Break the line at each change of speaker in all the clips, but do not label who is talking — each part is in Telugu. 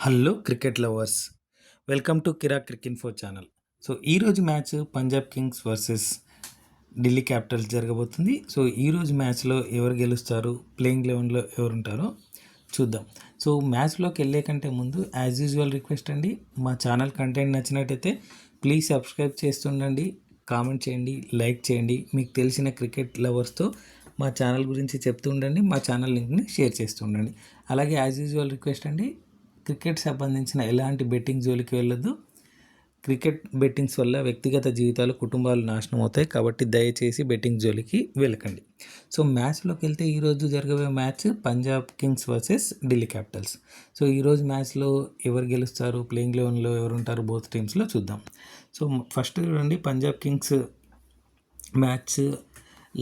Hello cricket lovers, welcome to Kira crick info channel. So ఈరోజు match Punjab Kings versus Delhi Capitals జరగబోతుంది. సో ఈరోజు మ్యాచ్లో ఎవరు గెలుస్తారు, ప్లేయింగ్ లెవెన్లో ఎవరు ఉంటారో చూద్దాం. సో మ్యాచ్లోకి వెళ్ళే కంటే ముందు యాజ్ యూజువల్ రిక్వెస్ట్ అండి, మా ఛానల్ కంటెంట్ నచ్చినట్టయితే ప్లీజ్ సబ్స్క్రైబ్ చేస్తుండండి, కామెంట్ చేయండి, లైక్ చేయండి. మీకు తెలిసిన క్రికెట్ లవర్స్తో మా ఛానల్ గురించి చెప్తూ ఉండండి, మా ఛానల్ లింక్ని షేర్ చేస్తూ ఉండండి. అలాగే యాజ్ యూజువల్ రిక్వెస్ట్ అండి, క్రికెట్ సంబంధించిన ఎలాంటి బెట్టింగ్ జోలికి వెళ్ళొద్దు. క్రికెట్ బెట్టింగ్స్ వల్ల వ్యక్తిగత జీవితాలు, కుటుంబాలు నాశనం అవుతాయి. కాబట్టి దయచేసి బెట్టింగ్ జోలికి వెళ్ళకండి. సో మ్యాచ్లోకి వెళ్తే ఈరోజు జరగబోయే match Punjab Kings versus Delhi Capitals. So ఈరోజు మ్యాచ్లో ఎవరు గెలుస్తారు, ప్లేయింగ్ లెవెన్లో ఎవరు ఉంటారు, బోత్ టీమ్స్లో చూద్దాం. సో ఫస్ట్ చూడండి, Punjab Kings match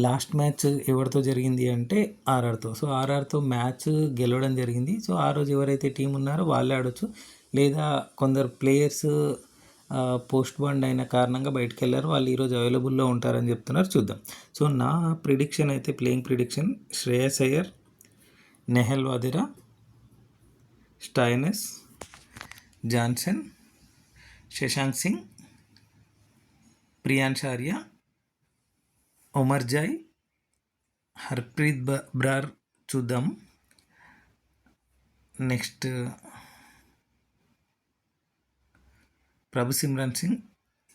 last match ఎవరితో జరిగింది అంటే ఆర్ఆర్తో. సో ఆర్ఆర్తో మ్యాచ్ గెలవడం జరిగింది. సో ఆ రోజు ఎవరైతే టీం ఉన్నారో వాళ్ళే ఆడొచ్చు, లేదా కొందరు ప్లేయర్స్ పోస్ట్ బాండ్ అయిన కారణంగా బయటకు వెళ్ళారు, వాళ్ళు ఈరోజు అవైలబుల్లో ఉంటారని చెప్తున్నారు. చూద్దాం. సో నా ప్రిడిక్షన్ అయితే, playing prediction, Shreyas Iyer, Nehal Wadhera, Stoinis, Jansen, Shashank Singh, Priyansh Arya, Omarzai, Harpreet Brar చూద్దాం. Next Prabhsimran Singh,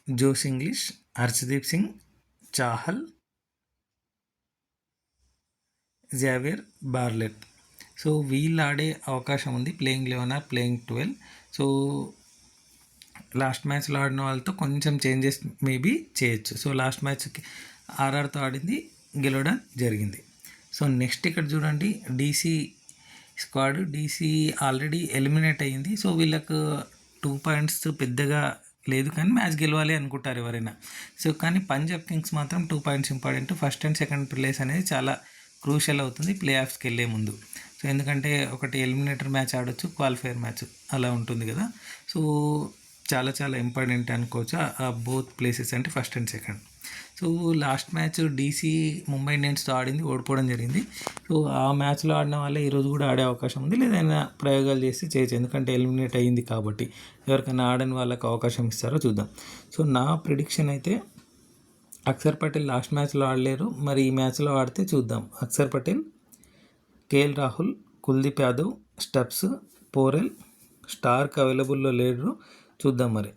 Josh Inglis, Harshdeep Singh, Chahal, Xavier Bartlett. So వీళ్ళు ఆడే అవకాశం ఉంది, ప్లేయింగ్ 11 ప్లేయింగ్ 12. సో లాస్ట్ మ్యాచ్లో ఆడిన వాళ్ళతో కొంచెం చేంజెస్ మేబీ చేయొచ్చు. సో లాస్ట్ మ్యాచ్కి ఆర్ఆర్తో ఆడింది, గెలవడం జరిగింది. సో నెక్స్ట్ ఇక్కడ చూడండి, DC squad. DC already eliminate అయ్యింది. సో వీళ్ళకు 2 పాయింట్స్ పెద్దగా లేదు, కానీ మ్యాచ్ గెలవాలి అనుకుంటారు ఎవరైనా. సో కానీ పంజాబ్ కింగ్స్ మాత్రం 2 points important. First and second place అనేది చాలా క్రూషియల్ అవుతుంది ప్లే ఆఫ్స్కి వెళ్ళే ముందు. సో ఎందుకంటే ఒకటి ఎలిమినేటర్ మ్యాచ్ ఆడొచ్చు, క్వాలిఫైయర్ మ్యాచ్ అలా ఉంటుంది కదా. సో చాలా చాలా ఇంపార్టెంట్ అనుకోవచ్చు ఆ బోత్ ప్లేసెస్, అంటే first and second. So last match DC Mumbai ఇండియన్స్తో ఆడింది, ఓడిపోవడం జరిగింది. సో ఆ మ్యాచ్లో ఆడిన వాళ్ళే ఈరోజు కూడా ఆడే అవకాశం ఉంది, లేదైనా ప్రయోగాలు చేసి చేయొచ్చు, ఎందుకంటే ఎలిమినేట్ అయ్యింది కాబట్టి. ఎవరికైనా ఆడని వాళ్ళకి అవకాశం ఇస్తారో చూద్దాం. సో నా ప్రిడిక్షన్ అయితే, అక్షర్ పటేల్ లాస్ట్ మ్యాచ్లో ఆడలేరు, మరి ఈ మ్యాచ్లో ఆడితే చూద్దాం. Akshar Patel, KL Rahul, Kuldeep Yadav, Stubbs, Porel, Starc అవైలబుల్లో లేరు, చూద్దాం. మరి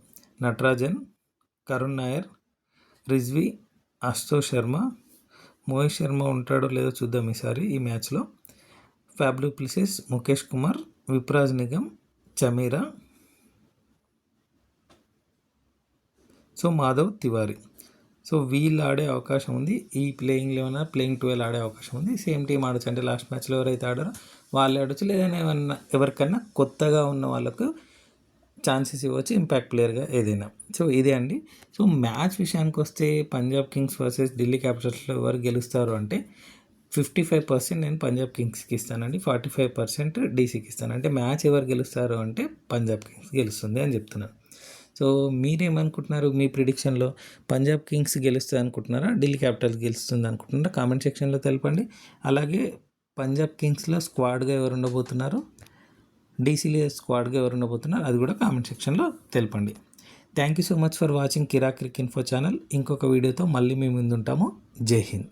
నటరాజన్, కరుణ్ నాయర్, రిజ్వీ, అశోక్ శర్మ, మోహిత్ శర్మ ఉంటాడో లేదో చూద్దాం ఈసారి ఈ మ్యాచ్లో. Fab du Plessis, Mukesh Kumar, Vipraj Nigam, Chameera, so Madhav Tiwari. So వీళ్ళు ఆడే అవకాశం ఉంది. ఈ ప్లేయింగ్ 11 ప్లేయింగ్ 12 ఆడే అవకాశం ఉంది. సేమ్ టీం ఆడొచ్చు, అంటే లాస్ట్ మ్యాచ్లో ఎవరైతే ఆడారో వాళ్ళు ఆడొచ్చు, లేదంటే ఎవరికన్నా కొత్తగా ఉన్న వాళ్ళకు ఛాన్సెస్ ఇవ్వచ్చు, ఇంపాక్ట్ ప్లేయర్గా ఏదైనా. సో ఇదే అండి. సో మ్యాచ్ విషయానికి వస్తే పంజాబ్ కింగ్స్ వర్సెస్ ఢిల్లీ క్యాపిటల్స్లో ఎవరు గెలుస్తారు అంటే 55% నేను పంజాబ్ కింగ్స్కి ఇస్తానండి, 45% డీసీకి ఇస్తాను. అంటే మ్యాచ్ ఎవరు గెలుస్తారు అంటే పంజాబ్ కింగ్స్ గెలుస్తుంది అని చెప్తున్నాను. సో మీరేమనుకుంటున్నారు? మీ ప్రిడిక్షన్లో పంజాబ్ కింగ్స్ గెలుస్తుంది అనుకుంటున్నారా, ఢిల్లీ క్యాపిటల్స్ గెలుస్తుంది అనుకుంటున్నారా? కామెంట్ సెక్షన్లో తెలపండి. అలాగే పంజాబ్ కింగ్స్లో స్క్వాడ్గా ఎవరు ఉండబోతున్నారు, డీసీలో స్క్వాడ్గా ఎవరు ఉండబోతున్నారు, అది కూడా కామెంట్ సెక్షన్లో తెలపండి. Thank you so much for watching Kira crick info channel. ఇంకొక వీడియోతో మళ్ళీ మేము ముందుంటాము. జై హింద్.